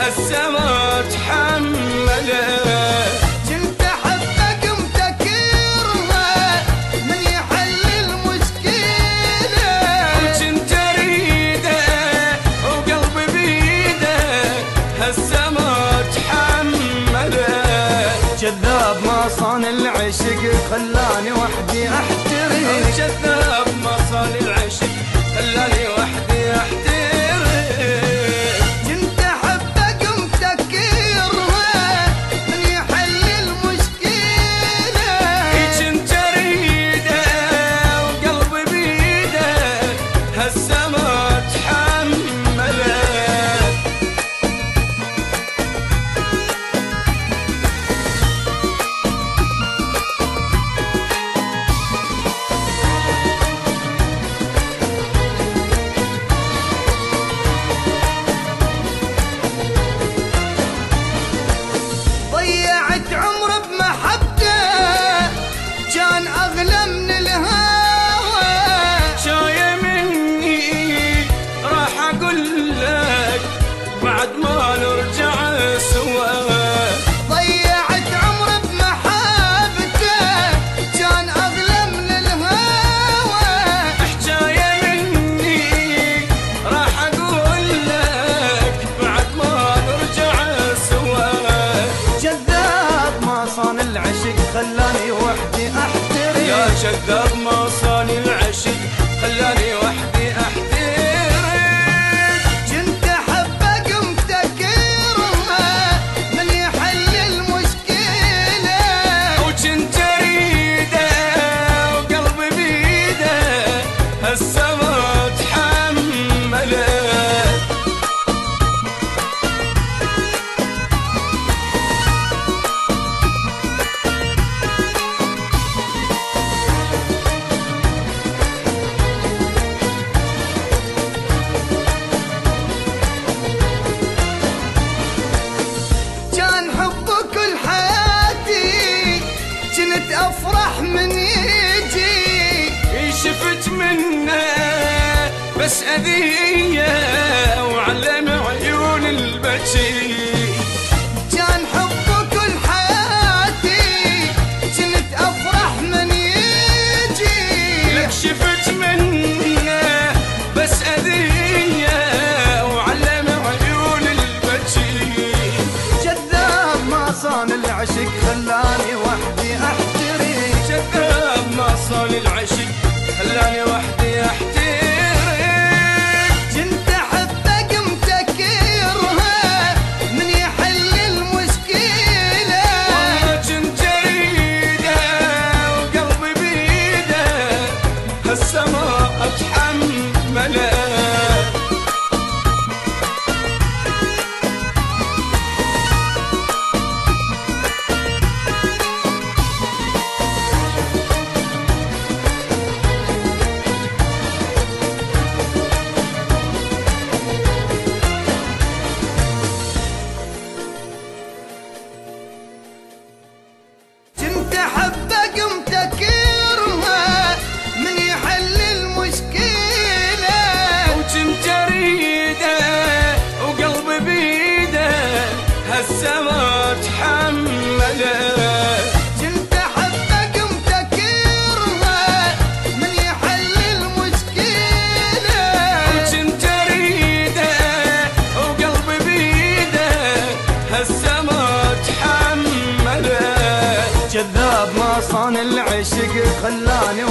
هالسما تحمله. كنت احبك متكرها من يحل المشكلة، وكنت اريده وقلبي بيده هالسما تحمله. كذاب ما صان العشق خلاني وحدي احترق، كذاب ما صان العشق خلاني وحدي احترق. كنت احبك متكرها من يحل المشكلة، كنت اريده وقلبي بيده هالسما تحمله. ضيعت عمر بمحبته كان اغلى من الهوى، شاية مني راح اقول لك بعد ما نرجع سوا. ضيعت عمر بمحبته كان اغلى من الهوى، حكاية مني راح اقول لك بعد ما نرجع سوا. كذاب ما صان العشق خلاني وحدي احترق، يا كذاب ما صاني العشق خلاني وحدي احترق. كنت احبك متكرها من يحل المشكلة، وكنت اريده وقلبي بيده هالسما تحمله. كان حبك كل حياتي كنت افرح من يجي، شفت منه بس اذيه وعلم عيون البكي. كان حبك كل حياتي كنت افرح من يجي، لك شفت منه بس اذيه وعلم عيون البكي. كذاب ما صان العشق خلاني وحدي احترق، كذاب ما صان العشق خلاني وحدي احترق. كنت احبك متكرها من يحل المشكلة، كنت اريده وقلبي بيده هالسما اتحمله. كنت احبك متكرها من يحل المشكلة، وكنت اريده وقلبي بيده هالسما تحمله. كنت احبك متكرها من يحل المشكلة، وكنت اريده وقلبي بيده هالسما تحمله. كذاب ما صان العشق خلاني